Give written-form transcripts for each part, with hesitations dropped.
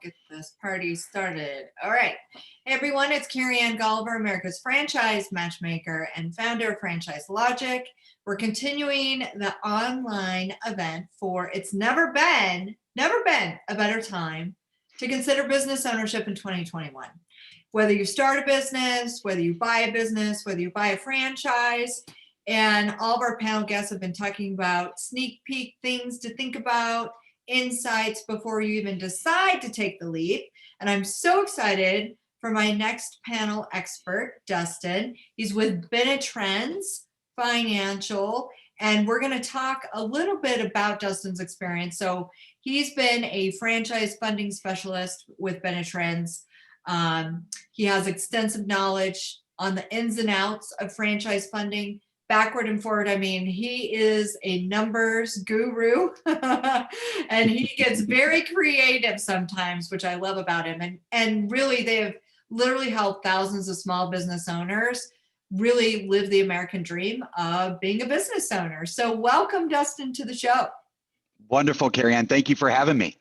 Get this party started. All right. Hey everyone, it's Careyann Golliver, America's franchise matchmaker and founder of Franchise Logic. We're continuing the online event for It's Never Been a Better Time to Consider Business Ownership in 2021. Whether you start a business, whether you buy a business, whether you buy a franchise, and all of our panel guests have been talking about sneak peek things to think about, insights before you even decide to take the leap. And I'm so excited for my next panel expert, Dustin. He's with Benetrends Financial, and we're going to talk a little bit about Dustin's experience. So he's been a franchise funding specialist with Benetrends. He has extensive knowledge on the ins and outs of franchise funding, backward and forward. I mean, he is a numbers guru and he gets very creative sometimes, which I love about him. And really, they have literally helped thousands of small business owners really live the American dream of being a business owner. So welcome, Dustin, to the show. Wonderful, Careyann. Thank you for having me.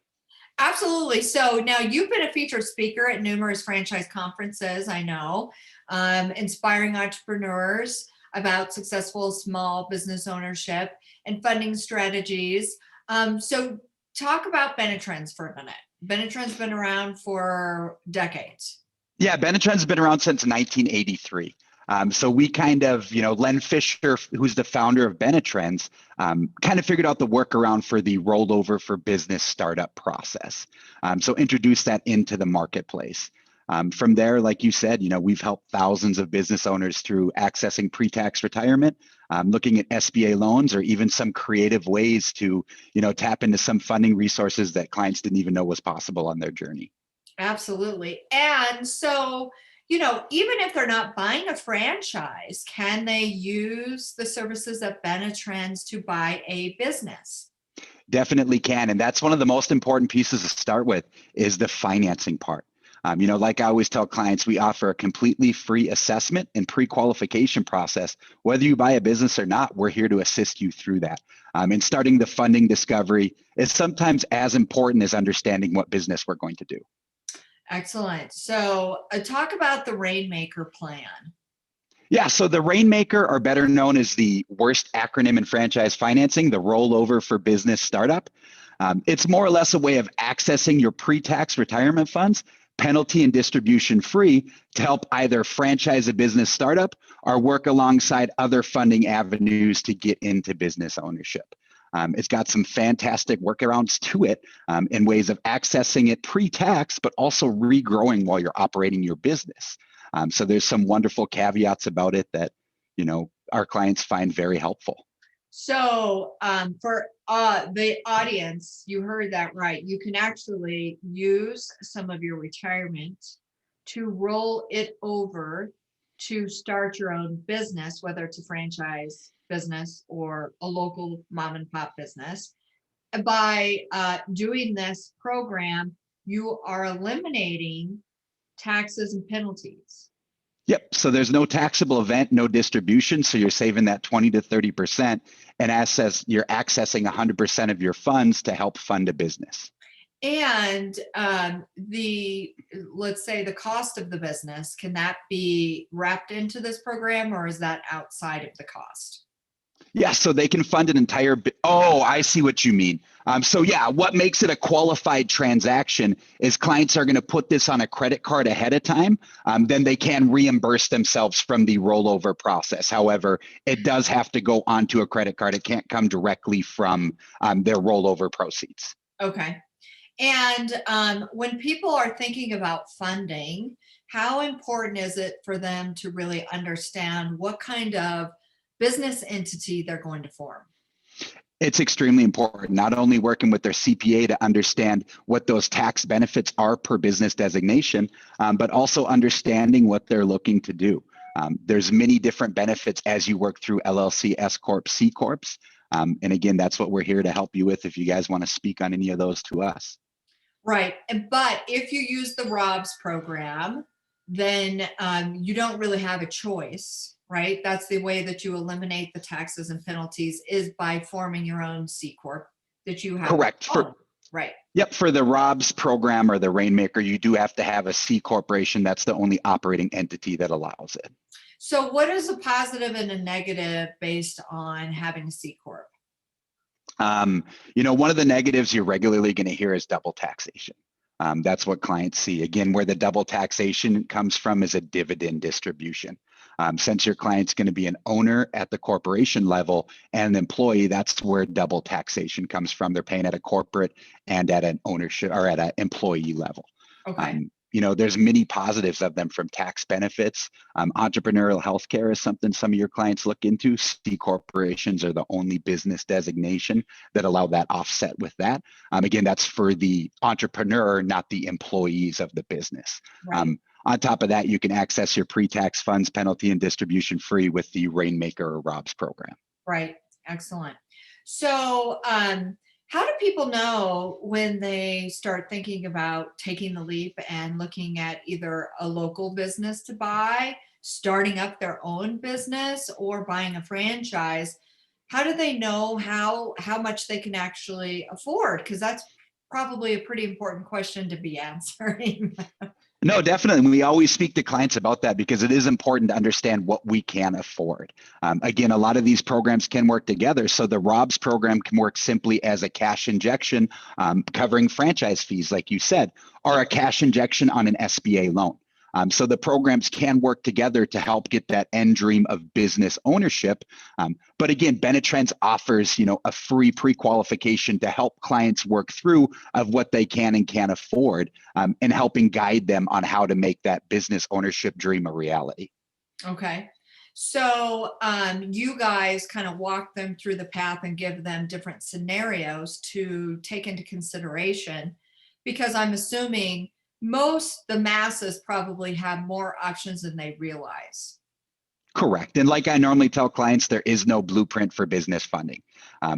Absolutely. So now you've been a featured speaker at numerous franchise conferences, I know, inspiring entrepreneurs about successful small business ownership and funding strategies. So talk about Benetrends for a minute. Benetrends been around for decades. Yeah, Benetrends has been around since 1983. So we kind of, Len Fisher, who's the founder of Benetrends, kind of figured out the workaround for the rollover for business startup process. So introduced that into the marketplace. From there, like you said, we've helped thousands of business owners through accessing pre-tax retirement, looking at SBA loans, or even some creative ways to, tap into some funding resources that clients didn't even know was possible on their journey. Absolutely. And so, even if they're not buying a franchise, can they use the services of Benetrends to buy a business? Definitely can. And that's one of the most important pieces to start with is the financing part. Like I always tell clients, we offer a completely free assessment and pre-qualification process. Whether you buy a business or not, we're here to assist you through that. And starting the funding discovery is sometimes as important as understanding what business we're going to do. Excellent. So talk about the Rainmaker plan. Yeah, so the Rainmaker, or better known as the worst acronym in franchise financing, the rollover for business startup. It's more or less a way of accessing your pre-tax retirement funds penalty and distribution free to help either franchise a business startup or work alongside other funding avenues to get into business ownership. It's got some fantastic workarounds to it in ways of accessing it pre-tax, but also regrowing while you're operating your business. So there's some wonderful caveats about it that, our clients find very helpful. So for the audience, you heard that right. You can actually use some of your retirement to roll it over to start your own business, whether it's a franchise business or a local mom and pop business. By doing this program, you are eliminating taxes and penalties. Yep. So there's no taxable event, no distribution. So you're saving that 20 to 30%. And you're accessing 100% of your funds to help fund a business. And let's say the cost of the business, can that be wrapped into this program, or is that outside of the cost? Yeah, so they can fund an entire. Oh, I see what you mean. So yeah, what makes it a qualified transaction is clients are going to put this on a credit card ahead of time. Then they can reimburse themselves from the rollover process. However, it does have to go onto a credit card. It can't come directly from their rollover proceeds. Okay. And when people are thinking about funding, how important is it for them to really understand what kind of business entity they're going to form? It's extremely important, not only working with their CPA to understand what those tax benefits are per business designation, but also understanding what they're looking to do. There's many different benefits as you work through LLC, S Corp, C Corps. And again, that's what we're here to help you with if you guys want to speak on any of those to us. Right. But if you use the ROBS program, then you don't really have a choice. Right? That's the way that you eliminate the taxes and penalties, is by forming your own C Corp that you have. Correct. Right. Yep, for the ROBS program or the Rainmaker, you do have to have a C corporation. That's the only operating entity that allows it. So what is a positive and a negative based on having a C Corp? One of the negatives you're regularly going to hear is double taxation. That's what clients see. Again, where the double taxation comes from is a dividend distribution. Since your client's going to be an owner at the corporation level and an employee, that's where double taxation comes from. They're paying at a corporate and at an ownership or at an employee level. Okay. There's many positives of them, from tax benefits. Entrepreneurial healthcare is something some of your clients look into. C corporations are the only business designation that allow that offset with that. Again, that's for the entrepreneur, not the employees of the business. Right. On top of that, you can access your pre-tax funds, penalty and distribution free with the Rainmaker or ROBS program. Right. Excellent. So, how do people know when they start thinking about taking the leap and looking at either a local business to buy, starting up their own business, or buying a franchise? How do they know how much they can actually afford? Because that's probably a pretty important question to be answering. No, definitely. We always speak to clients about that because it is important to understand what we can afford. Again, a lot of these programs can work together. So the ROBS program can work simply as a cash injection, covering franchise fees, like you said, or a cash injection on an SBA loan. So the programs can work together to help get that end dream of business ownership. But again, Benetrends offers, a free pre-qualification to help clients work through of what they can and can't afford, and helping guide them on how to make that business ownership dream a reality. Okay. So you guys kind of walk them through the path and give them different scenarios to take into consideration, because I'm assuming the masses probably have more options than they realize. Correct. And like I normally tell clients, there is no blueprint for business funding.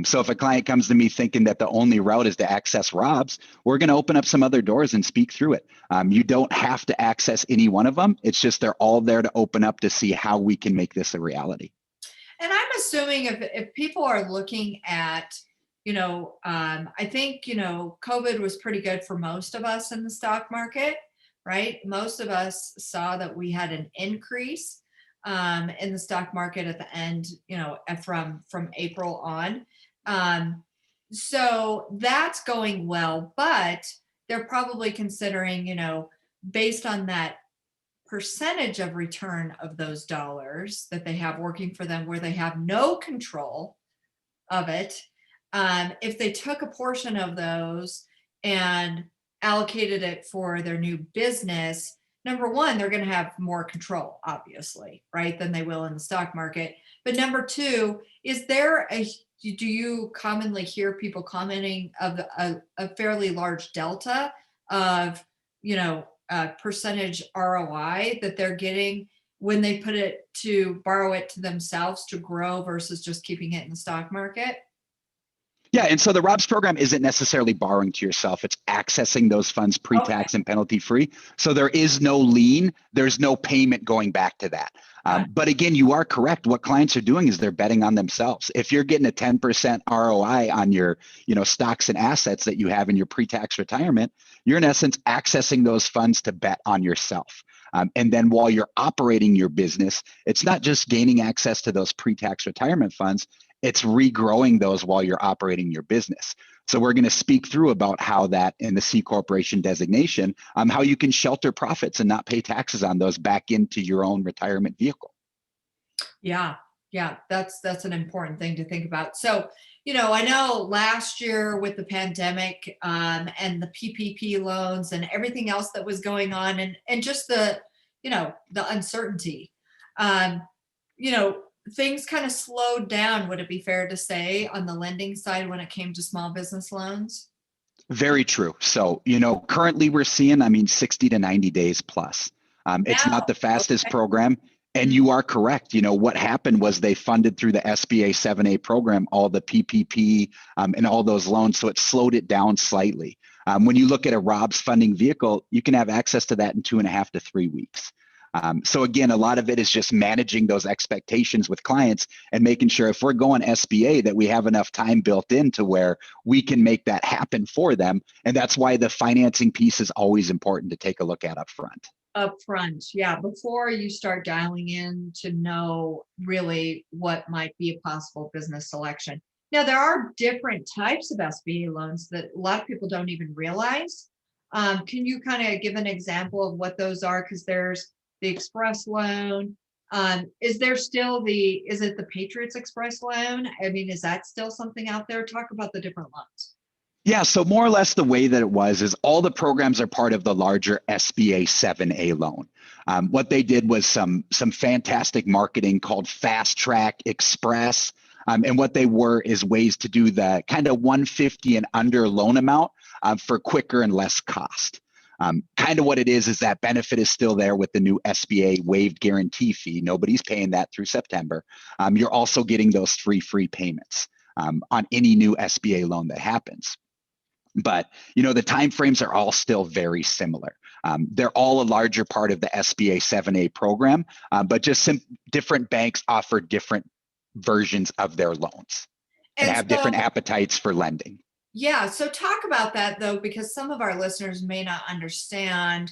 So if a client comes to me thinking that the only route is to access ROBS, we're going to open up some other doors and speak through it. You don't have to access any one of them. It's just they're all there to open up to see how we can make this a reality. And I'm assuming if people are looking at, I think, COVID was pretty good for most of us in the stock market, right? Most of us saw that we had an increase in the stock market at the end, from April on. So that's going well, but they're probably considering, based on that percentage of return of those dollars that they have working for them, where they have no control of it. If they took a portion of those and allocated it for their new business, number one, they're going to have more control, obviously, right, than they will in the stock market. But number two, do you commonly hear people commenting of a fairly large delta of, percentage ROI that they're getting when they put it to borrow it to themselves to grow versus just keeping it in the stock market? Yeah, and so the ROBS program isn't necessarily borrowing to yourself. It's accessing those funds pre-tax and penalty free. So there is no lien. There's no payment going back to that. But again, you are correct. What clients are doing is they're betting on themselves. If you're getting a 10% ROI on your, stocks and assets that you have in your pre-tax retirement, you're in essence accessing those funds to bet on yourself. And then while you're operating your business, it's not just gaining access to those pre-tax retirement funds, it's regrowing those while you're operating your business. So we're going to speak through about how that in the C corporation designation, how you can shelter profits and not pay taxes on those back into your own retirement vehicle. Yeah, that's an important thing to think about. So, I know last year with the pandemic and the PPP loans and everything else that was going on, and just the uncertainty, things kind of slowed down. Would it be fair to say on the lending side when it came to small business loans? Very true. So, currently we're seeing, 60 to 90 days plus. It's not the fastest program. And you are correct. What happened was they funded through the SBA 7A program, all the PPP and all those loans. So it slowed it down slightly. When you look at a ROBS funding vehicle, you can have access to that in 2.5 to 3 weeks. So again, a lot of it is just managing those expectations with clients and making sure if we're going SBA that we have enough time built in to where we can make that happen for them. And that's why the financing piece is always important to take a look at up front. Upfront, yeah, before you start dialing in to know really what might be a possible business selection. Now, there are different types of SBA loans that a lot of people don't even realize. Can you kind of give an example of what those are? Because there's the Express loan. Is it the Patriots Express loan? I mean, is that still something out there? Talk about the different loans. Yeah, so more or less the way that it was is all the programs are part of the larger SBA 7A loan. What they did was some fantastic marketing called Fast Track Express. And what they were is ways to do the kind of 150 and under loan amount for quicker and less cost. Kind of what it is that benefit is still there with the new SBA waived guarantee fee. Nobody's paying that through September. You're also getting those free payments on any new SBA loan that happens. But the timeframes are all still very similar. They're all a larger part of the SBA 7A program, but just different banks offer different versions of their loans and have different appetites for lending. Yeah, so talk about that though, because some of our listeners may not understand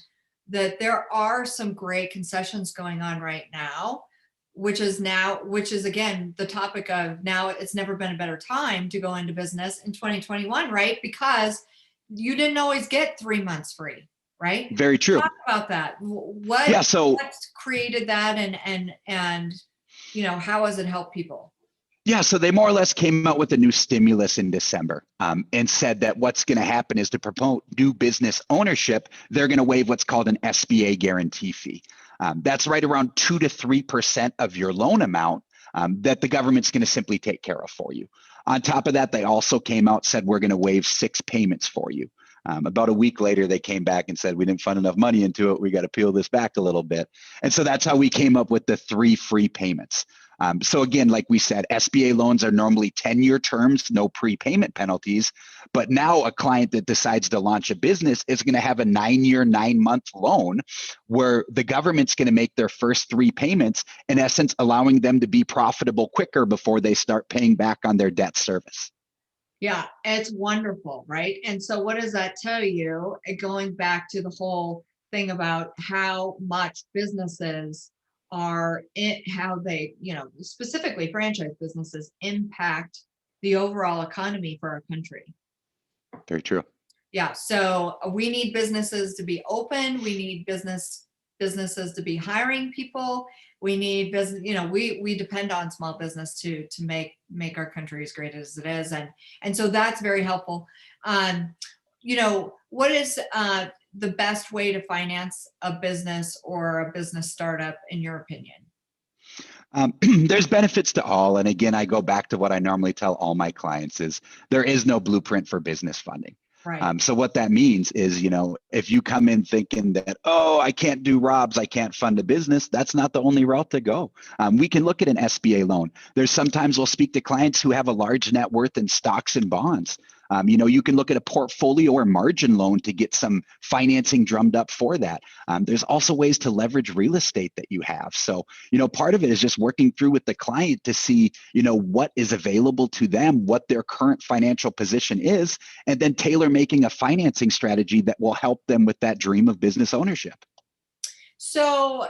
that there are some great concessions going on right now, which is again the topic of now it's never been a better time to go into business in 2021, right? Because you didn't always get 3 months free, right? Very true. Talk about that. What created that and how has it helped people? Yeah, so they more or less came out with a new stimulus in December and said that what's going to happen is to promote new business ownership, they're going to waive what's called an SBA guarantee fee. That's right around 2 to 3% of your loan amount that the government's going to simply take care of for you. On top of that, they also came out, said we're going to waive 6 payments for you. About a week later, they came back and said we didn't fund enough money into it. We got to peel this back a little bit. And so that's how we came up with the 3 free payments. So again, like we said, SBA loans are normally 10-year terms, no prepayment penalties. But now a client that decides to launch a business is going to have a 9-year, 9-month loan where the government's going to make their first 3 payments, in essence, allowing them to be profitable quicker before they start paying back on their debt service. Yeah, it's wonderful, right? And so what does that tell you? Going back to the whole thing about how much businesses are how they, specifically franchise businesses impact the overall economy for our country. Very true. Yeah, so we need businesses to be open. We need businesses to be hiring people. We need business, we depend on small business to make our country as great as it is. And so that's very helpful. What is the best way to finance a business or a business startup in your opinion? There's benefits to all. And again, I go back to what I normally tell all my clients is there is no blueprint for business funding. Right. So what that means is, if you come in thinking that, I can't do Rob's, I can't fund a business, that's not the only route to go. We can look at an SBA loan. There's sometimes we'll speak to clients who have a large net worth in stocks and bonds. You can look at a portfolio or margin loan to get some financing drummed up for that. There's also ways to leverage real estate that you have. So, part of it is just working through with the client to see, what is available to them, what their current financial position is, and then tailor making a financing strategy that will help them with that dream of business ownership. So,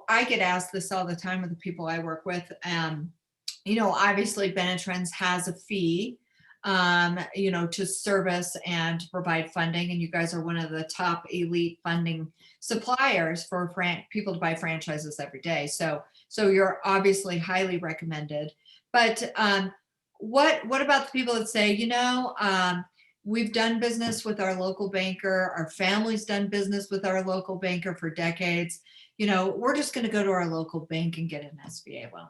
I get asked this all the time with the people I work with. Obviously Benetrends has a fee to service and to provide funding. And you guys are one of the top elite funding suppliers for people to buy franchises every day. So you're obviously highly recommended. But what about the people that say, we've done business with our local banker, our family's done business with our local banker for decades. We're just going to go to our local bank and get an SBA loan.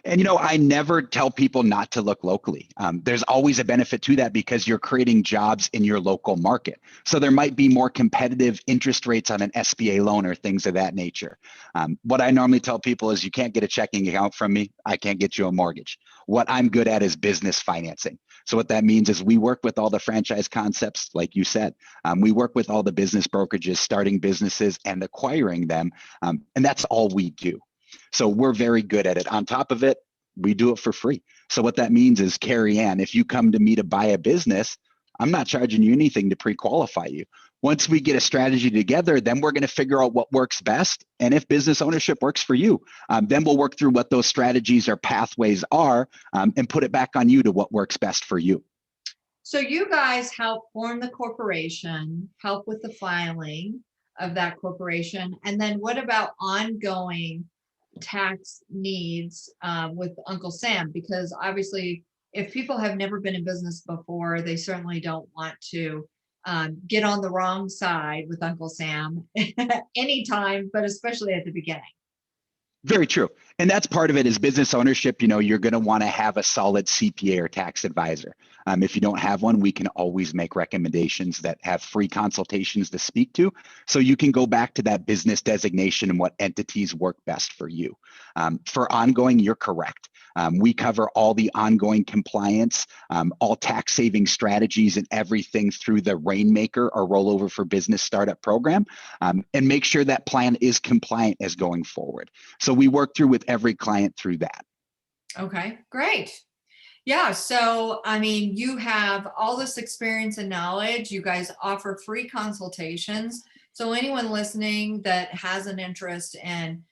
And, I never tell people not to look locally. There's always a benefit to that because you're creating jobs in your local market. So there might be more competitive interest rates on an SBA loan or things of that nature. What I normally tell people is you can't get a checking account from me. I can't get you a mortgage. What I'm good at is business financing. So what that means is we work with all the franchise concepts, like you said. We work with all the business brokerages, starting businesses and acquiring them. And that's all we do. So we're very good at it. On top of it, we do it for free. So what that means is, Careyann, if you come to me to buy a business, I'm not charging you anything to pre-qualify you. Once we get a strategy together, then we're going to figure out what works best. And if business ownership works for you, then we'll work through what those strategies or pathways are, and put it back on you to what works best for you. So you guys help form the corporation, help with the filing of that corporation. And then what about ongoing tax needs with Uncle Sam? Because obviously, if people have never been in business before, they certainly don't want to get on the wrong side with Uncle Sam anytime, but especially at the beginning. Very true. And that's part of it is business ownership. You're going to want to have a solid CPA or tax advisor. If you don't have one, we can always make recommendations that have free consultations to speak to. So you can go back to that business designation and what entities work best for you. For ongoing, you're correct. We cover all the ongoing compliance, all tax saving strategies and everything through the Rainmaker or Rollover for Business Startup program, and make sure that plan is compliant as going forward. So we work through with every client through that. Okay, great. Yeah, so I mean, you have all this experience and knowledge. You guys offer free consultations. So anyone listening that has an interest in,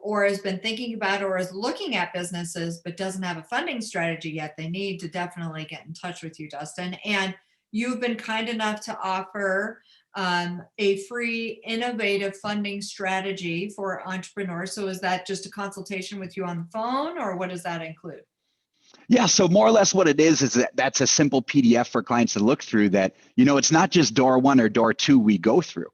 or has been thinking about or is looking at businesses but doesn't have a funding strategy yet, they need to definitely get in touch with you, Dustin. And you've been kind enough to offer a free innovative funding strategy for entrepreneurs. So is that just a consultation with you on the phone, or what does that include? Yeah, so more or less what it is that that's a simple PDF for clients to look through that, it's not just door one or door two we go through.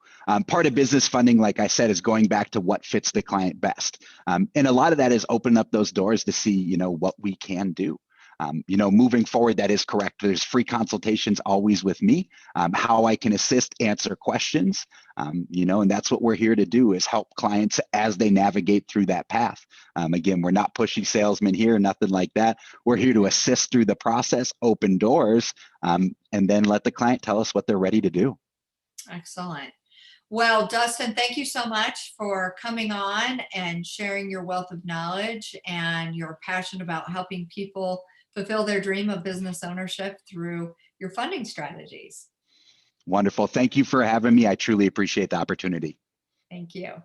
Part of business funding, like I said, is going back to what fits the client best. And a lot of that is opening up those doors to see, what we can do. Moving forward, that is correct. There's free consultations always with me, how I can assist, answer questions, and that's what we're here to do, is help clients as they navigate through that path. Again, we're not pushy salesmen here, nothing like that. We're here to assist through the process, open doors, and then let the client tell us what they're ready to do. Excellent. Well, Dustin, thank you so much for coming on and sharing your wealth of knowledge and your passion about helping people fulfill their dream of business ownership through your funding strategies. Wonderful. Thank you for having me. I truly appreciate the opportunity. Thank you.